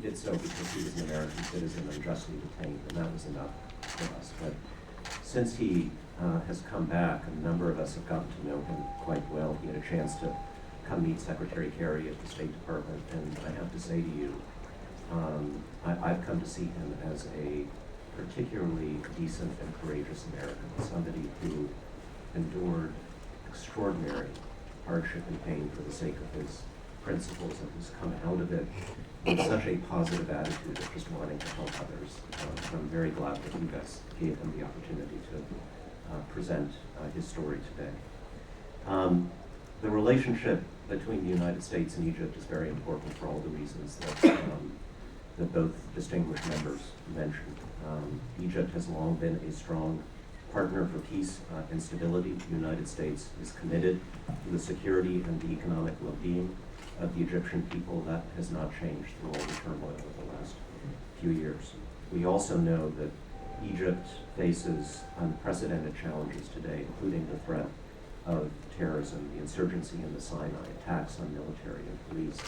did so because he was an American citizen unjustly detained, and that was enough for us. But since he has come back, a number of us have gotten to know him quite well. He had a chance to come meet Secretary Kerry at the State Department, and I have to say to you, I've come to see him as a particularly decent and courageous American, somebody who endured extraordinary hardship and pain for the sake of his principles and who's come out of it with such a positive attitude of just wanting to help others. I'm very glad that you guys gave him the opportunity to present his story today. The relationship between the United States and Egypt is very important for all the reasons that both distinguished members mentioned. Egypt has long been a strong partner for peace and stability. The United States is committed to the security and the economic well-being of the Egyptian people. That has not changed through all the turmoil of the last few years. We also know that Egypt faces unprecedented challenges today, including the threat of terrorism, the insurgency in the Sinai, attacks on military and police,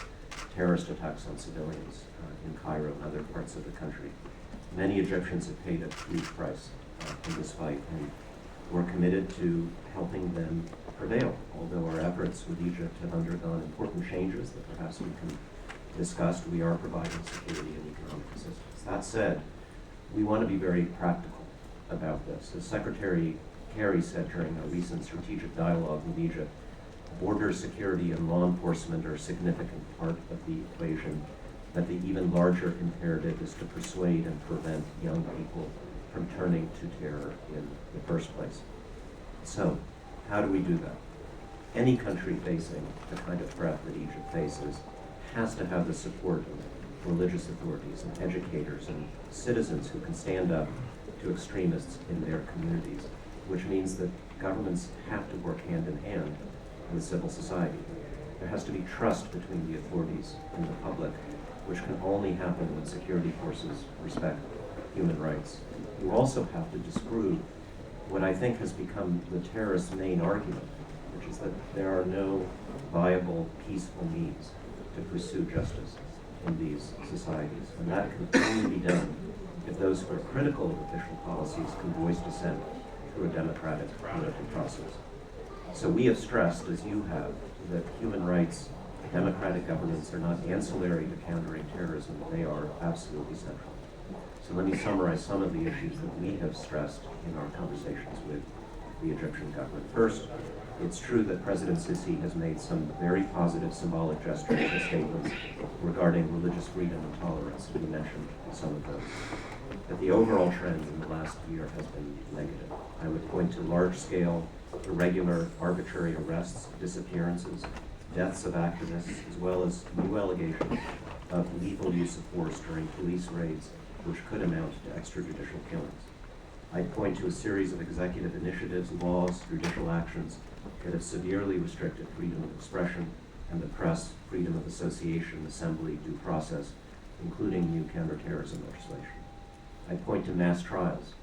terrorist attacks on civilians in Cairo and other parts of the country. Many Egyptians have paid a huge price in this fight, and we're committed to helping them prevail, although our efforts with Egypt have undergone important changes that perhaps we can discuss. We are providing security and economic assistance. That said, we want to be very practical about this. As Secretary Kerry said during a recent strategic dialogue with Egypt, border security and law enforcement are a significant part of the equation, but the even larger imperative is to persuade and prevent young people from turning to terror in the first place. So, how do we do that? Any country facing the kind of threat that Egypt faces has to have the support of religious authorities and educators and citizens who can stand up to extremists in their communities, which means that governments have to work hand in hand with civil society. There has to be trust between the authorities and the public, which can only happen when security forces respect human rights. You also have to disprove what I think has become the terrorists' main argument, which is that there are no viable, peaceful means to pursue justice in these societies. And that can only be done if those who are critical of official policies can voice dissent through a democratic political process. So we have stressed, as you have, that human rights, democratic governance are not ancillary to countering terrorism, they are absolutely central. So let me summarize some of the issues that we have stressed in our conversations with the Egyptian government. First, it's true that President Sisi has made some very positive symbolic gestures and statements regarding religious freedom and tolerance, and he mentioned some of those. But the overall trend in the last year has been negative. I would point to large-scale, irregular, arbitrary arrests, disappearances, deaths of activists, as well as new allegations of lethal use of force during police raids, which could amount to extrajudicial killings. I'd point to a series of executive initiatives, laws, judicial actions that have severely restricted freedom of expression and the press, freedom of association, assembly, due process, including new counterterrorism legislation. I'd point to mass trials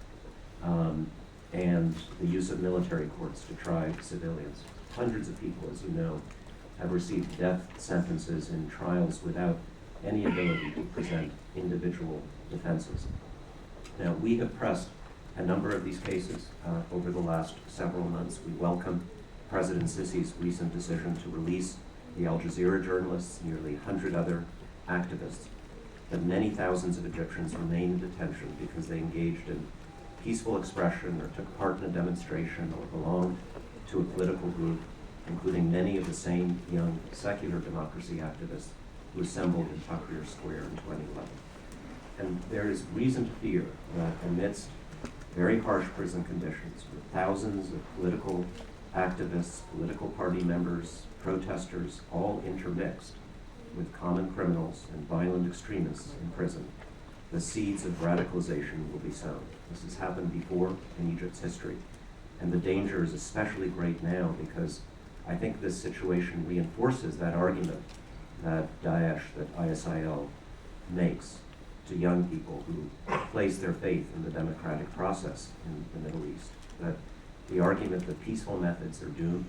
and the use of military courts to try civilians. Hundreds of people, as you know, have received death sentences in trials without any ability to present individual defenses. Now, we have pressed a number of these cases over the last several months. We welcome President Sisi's recent decision to release the Al Jazeera journalists, nearly 100 other activists, but many thousands of Egyptians remain in detention because they engaged in peaceful expression or took part in a demonstration or belonged to a political group, including many of the same young secular democracy activists who assembled in Tahrir Square in 2011. And there is reason to fear that amidst very harsh prison conditions, with thousands of political activists, political party members, protesters, all intermixed with common criminals and violent extremists in prison, the seeds of radicalization will be sown. This has happened before in Egypt's history, and the danger is especially great now because I think this situation reinforces that argument that Daesh, that ISIL makes to young people who place their faith in the democratic process in the Middle East. That the argument that peaceful methods are doomed,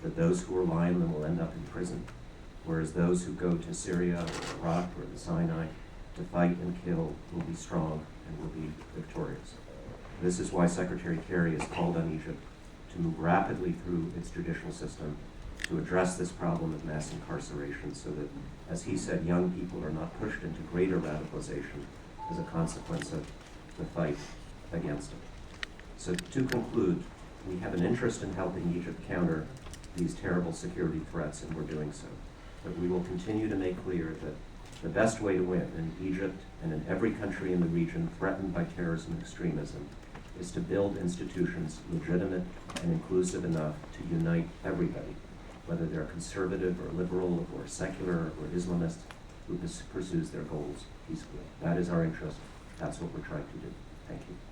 that those who rely on them will end up in prison, whereas those who go to Syria or Iraq or the Sinai to fight and kill, will be strong and will be victorious. This is why Secretary Kerry has called on Egypt to move rapidly through its judicial system to address this problem of mass incarceration so that, as he said, young people are not pushed into greater radicalization as a consequence of the fight against it. So to conclude, we have an interest in helping Egypt counter these terrible security threats, and we're doing so. But we will continue to make clear that the best way to win in Egypt and in every country in the region threatened by terrorism and extremism is to build institutions legitimate and inclusive enough to unite everybody, whether they're conservative or liberal or secular or Islamist, who pursues their goals peacefully. That is our interest. That's what we're trying to do. Thank you.